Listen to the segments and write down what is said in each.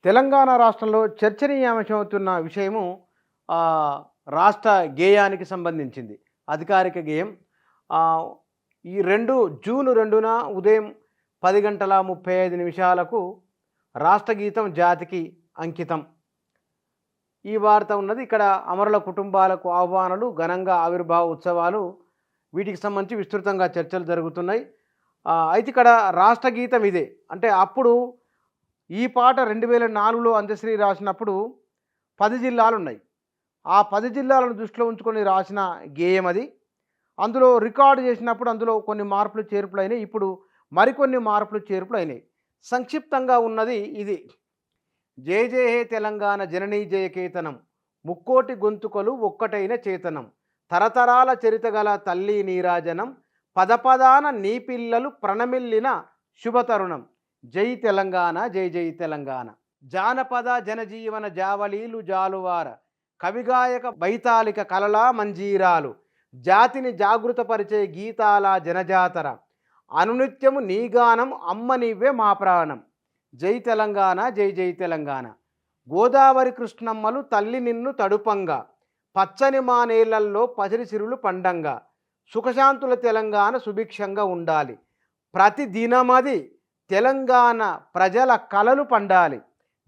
తెలంగాణ రాష్ట్రంలో చర్చనీయాంశమవుతున్న విషయము రాష్ట్ర గేయానికి సంబంధించింది. అధికారిక గేయం. ఆహ్, ఈ జూన్ 2న ఉదయం 10:35 రాష్ట్ర గీతం జాతికి అంకితం. ఈ వార్త ఉన్నది. ఇక్కడ అమరుల కుటుంబాలకు ఆహ్వానాలు, ఘనంగా ఆవిర్భావ ఉత్సవాలు, వీటికి సంబంధించి విస్తృతంగా చర్చలు జరుగుతున్నాయి. అయితే ఇక్కడ రాష్ట్ర గీతం ఇదే. అంటే అప్పుడు ఈ పాట 2004లో అందశ్రీ రాసినప్పుడు 10 జిల్లాలున్నాయి. ఆ 10 జిల్లాలను దృష్టిలో ఉంచుకొని రాసిన గేయం అది. అందులో రికార్డు చేసినప్పుడు అందులో కొన్ని మార్పులు చేర్పులైనాయి. ఇప్పుడు మరికొన్ని మార్పులు చేర్పులైనాయి. సంక్షిప్తంగా ఉన్నది ఇది. జయ జయ హే తెలంగాణ జననీ జయకేతనం, ముక్కోటి గొంతుకలు ఒక్కటైన చేతనం, తరతరాల చరితగల తల్లి నీరాజనం, పదపదాన నీ పిల్లలు ప్రణమిల్లిన శుభతరుణం, జై తెలంగాణ జై జై తెలంగాణ. జానపద జనజీవన జావలీలు జాలువార, కవిగాయక వైతాళిక కలలా మంజీరాలు, జాతిని జాగృతపరిచే గీతాల జనజాతర, అనునిత్యము నీగానం అమ్మ నీవే మా ప్రాణం, జై తెలంగాణ జై జై తెలంగాణ. గోదావరి కృష్ణమ్మలు తల్లి నిన్ను తడుపంగా, పచ్చని మా నేలల్లో పసిరి సిరులు పండంగా, సుఖశాంతుల తెలంగాణ సుభిక్షంగా ఉండాలి, ప్రతి దినమది తెలంగాణ ప్రజల కలలు పండాలి,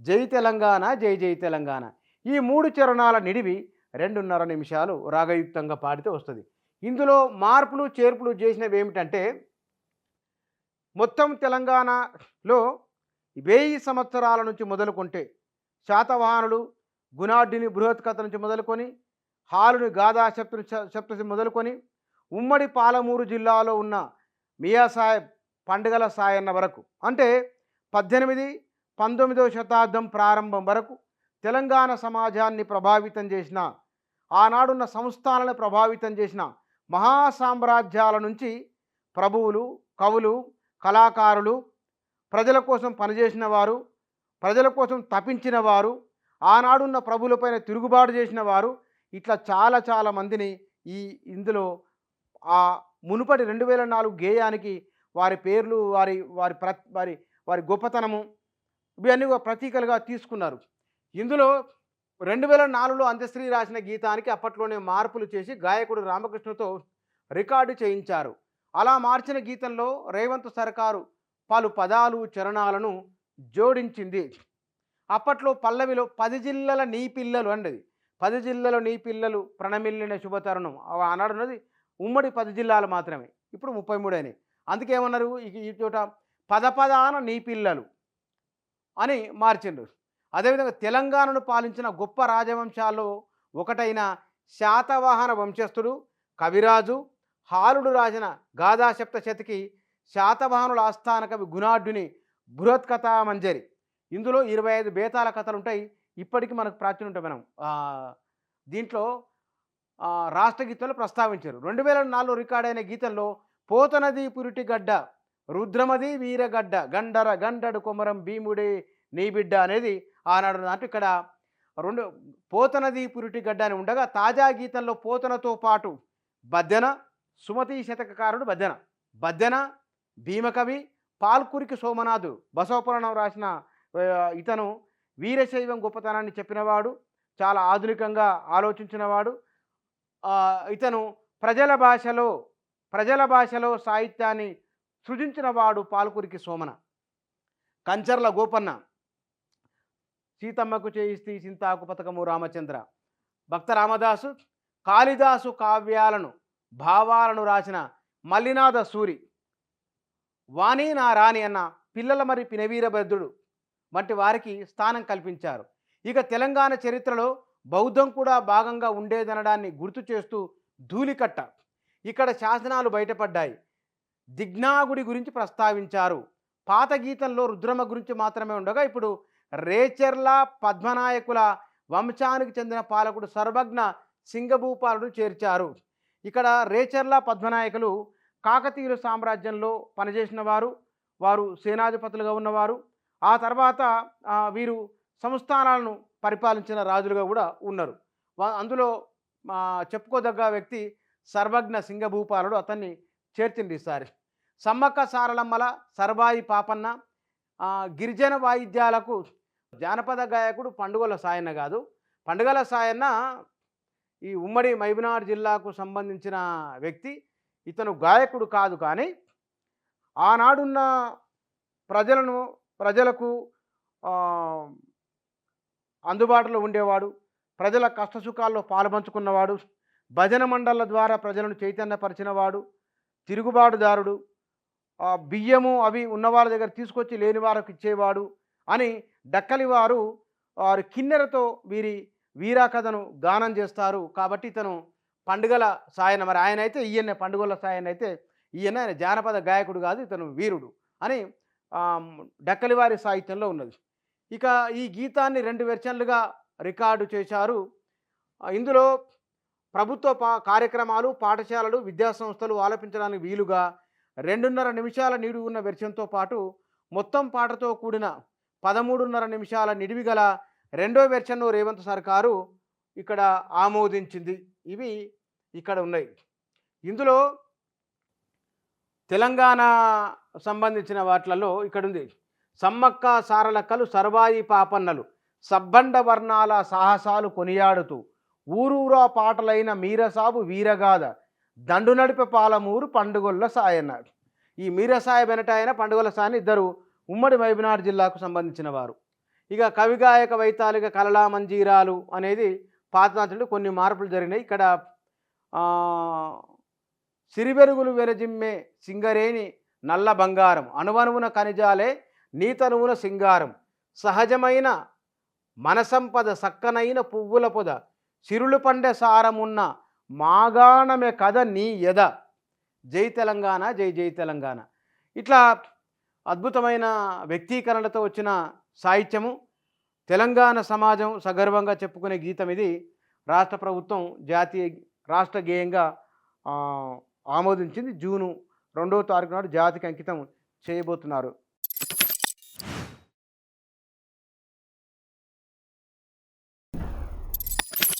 జై తెలంగాణ జై జై తెలంగాణ. ఈ 3 చరణాల నిడివి 2:30 నిమిషాలు రాగయుక్తంగా పాడితే వస్తుంది. ఇందులో మార్పులు చేర్పులు చేసినవి ఏమిటంటే, మొత్తం తెలంగాణలో 1000 సంవత్సరాల నుంచి మొదలుకుంటే శాతవాహనులు, గుణాఢ్యుని బృహత్కథ నుంచి మొదలుకొని, హాలుని గాథా సప్తశతి మొదలుకొని, ఉమ్మడి పాలమూరు జిల్లాలో ఉన్న మియా సాహెబ్ పండుగల సాయన్న వరకు, అంటే 18, 19వ శతాబ్దం ప్రారంభం వరకు తెలంగాణ సమాజాన్ని ప్రభావితం చేసిన, ఆనాడున్న సంస్థానాలను ప్రభావితం చేసిన మహాసామ్రాజ్యాల నుంచి ప్రభువులు, కవులు, కళాకారులు, ప్రజల కోసం పనిచేసిన వారు, ప్రజల కోసం తపించిన వారు, ఆనాడున్న ప్రభువులపైన తిరుగుబాటు చేసిన వారు, ఇట్లా చాలా మందిని ఇందులో ఆ మునుపటి 2004 గేయానికి వారి పేర్లు, వారి వారి వారి వారి గొప్పతనము, ఇవన్నీ ప్రతీకలుగా తీసుకున్నారు. ఇందులో 2004లో అంత్యశ్రీ రాసిన గీతానికి అప్పట్లోనే మార్పులు చేసి గాయకుడు రామకృష్ణతో రికార్డు చేయించారు. అలా మార్చిన గీతంలో రేవంత్ సర్కారు పలు పదాలు, చరణాలను జోడించింది. అప్పట్లో పల్లవిలో 10 జిల్లాల నీ పిల్లలు అండది. 10 జిల్లాలో నీ పిల్లలు ప్రణమిల్లిన శుభతరుణం అన్నాడున్నది ఉమ్మడి 10 జిల్లాలు మాత్రమే. ఇప్పుడు 33 అయినాయి. అందుకేమన్నారు, ఈ చోట పదపదాన నీ పిల్లలు అని మార్చిండ్రు. అదేవిధంగా తెలంగాణను పాలించిన గొప్ప రాజవంశాల్లో ఒకటైన శాతవాహన వంశస్థుడు కవిరాజు హాలుడు రాసిన గాథా సప్తశతికి శాతవాహనుల ఆస్థాన కవి గుణాఢ్యుని బృహత్కథా మంజరి. ఇందులో 25 బేతాల కథలు ఉంటాయి. ఇప్పటికీ మనకు ప్రాచుర్యం ఉంటాయి. మనం దీంట్లో రాష్ట్ర గీతంలో ప్రస్తావించారు. 2004లో రికార్డైన గీతంలో పోతనది పురిటి గడ్డ, రుద్రమది వీరగడ్డ, గండర గండడు కొమరం భీముడే నీ బిడ్డ అనేది ఆనాడు. అంటే ఇక్కడ పోతనది పురిటి గడ్డ అని ఉండగా, తాజా గీతంలో పోతనతో పాటు బద్దెన, సుమతి శతకకారుడు బద్దెన, భీమకవి, పాల్కురికి సోమనాథు, బసవపురాణం రాసిన ఇతను వీరశైవం గొప్పతనాన్ని చెప్పినవాడు, చాలా ఆధునికంగా ఆలోచించినవాడు. ఇతను ప్రజల భాషలో సాహిత్యాన్ని సృజించినవాడు పాల్కురికి సోమన. కంచర్ల గోపన్న, సీతమ్మకు చేయిస్తి చింతాకు పథకము రామచంద్ర, భక్త రామదాసు, కాళిదాసు కావ్యాలను భావాలను రాసిన మల్లినాథ సూరి, వాణి నా రాణి అన్న పిల్లల మరి పినవీరభద్రుడు వంటి వారికి స్థానం కల్పించారు. ఇక తెలంగాణ చరిత్రలో బౌద్ధం కూడా భాగంగా ఉండేదనడాన్ని గుర్తు చేస్తూ ధూళికట్ట, ఇక్కడ శాసనాలు బయటపడ్డాయి, దిగ్నాగుడి గురించి ప్రస్తావించారు. పాత గీతంలో రుద్రమ గురించి మాత్రమే ఉండగా, ఇప్పుడు రేచెర్ల పద్మనాయకుల వంశానికి చెందిన పాలకుడు సర్వజ్ఞ సింగభూపాలుడు చేర్చారు. ఇక్కడ రేచెర్ల పద్మనాయకులు కాకతీయుల సామ్రాజ్యంలో పనిచేసిన వారు సేనాధిపతులుగా ఉన్నవారు. ఆ తర్వాత వీరు సంస్థానాలను పరిపాలించిన రాజులుగా కూడా ఉన్నారు. అందులో చెప్పుకోదగ్గ వ్యక్తి సర్వజ్ఞ సింగభూపాలుడు, అతన్ని చేర్చింది ఈసారి. సమ్మక్క సారలమ్మల, సర్వాయి పాపన్న, గిరిజన వాయిద్యాలకు జానపద గాయకుడు పండుగల సాయన్న కాదు. పండుగల సాయన్న ఈ ఉమ్మడి మహబూబ్‌నగర్ జిల్లాకు సంబంధించిన వ్యక్తి. ఇతను గాయకుడు కాదు కానీ, ఆనాడున్న ప్రజలకు ఆహ్, అందుబాటులో ఉండేవాడు. ప్రజల కష్టసుఖాల్లో పాలుపంచుకున్నవాడు. భజన మండళ్ళ ద్వారా ప్రజలను చైతన్యపరిచినవాడు. తిరుగుబాటుదారుడు. బియ్యము అవి ఉన్నవాళ్ళ దగ్గర తీసుకొచ్చి లేని వారికి ఇచ్చేవాడు అని డక్కలి వారు వారు కిన్నెరతో వీరా కథను గానం చేస్తారు. కాబట్టి ఇతను పండుగల సాయన. మరి ఆయన అయితే ఈయన పండుగల సాయన అయితే ఆయన జానపద గాయకుడు కాదు, ఇతను వీరుడు అని డక్కలి వారి సాహిత్యంలో ఉన్నది. ఇక ఈ గీతాన్ని 2 వెర్షన్లుగా రికార్డు చేశారు. ఇందులో ప్రభుత్వ కార్యక్రమాలు, పాఠశాలలు, విద్యాసంస్థలు ఆలపించడానికి వీలుగా 2.5 నిమిషాల నిడివి ఉన్న వెర్షన్తో పాటు మొత్తం పాటతో కూడిన 13.5 నిమిషాల నిడివి గల 2వ వెర్షన్ను రేవంత్ సర్కారు ఇక్కడ ఆమోదించింది. ఇవి ఇక్కడ ఉన్నాయి. ఇందులో తెలంగాణ సంబంధించిన వాటిలలో ఇక్కడుంది. సమ్మక్క సారలక్కలు సర్వాయి పాపన్నలు సబ్బండ వర్ణాల సాహసాలు కొనియాడుతూ ఊరూరా పాటలైన మీరసాబు వీరగాథ దండు నడిపే పాలమూరు పండుగొల్ల సాయన్న. ఈ మీరసాయ బెనటాయన పండుగల సాయన ఇద్దరు ఉమ్మడి మహబూబ్‌నగర్ జిల్లాకు సంబంధించిన వారు. ఇక కవిగాయక వైతాళిక కలలా మంజీరాలు అనేది పాతనాచుడు కొన్ని మార్పులు జరిగినాయి. ఇక్కడ సిరివెరుగులు వెరజిమ్మే సింగరేణి నల్ల బంగారం అణువణువున ఖనిజాలే నీతనువున సింగారం సహజమైన మనసంపద సక్కనైన పువ్వుల పొద సిరులు పండె సారమున్న మాగాణమే కథ నీ యద జై తెలంగాణ జై జై తెలంగాణ. ఇట్లా అద్భుతమైన వ్యక్తీకరణలతో వచ్చిన సాహిత్యము. తెలంగాణ సమాజం సగర్వంగా చెప్పుకునే గీతం ఇది. రాష్ట్ర ప్రభుత్వం రాష్ట్ర గేయంగా ఆమోదించింది. జూను 2వ తారీఖు నాడు జాతికి అంకితం చేయబోతున్నారు.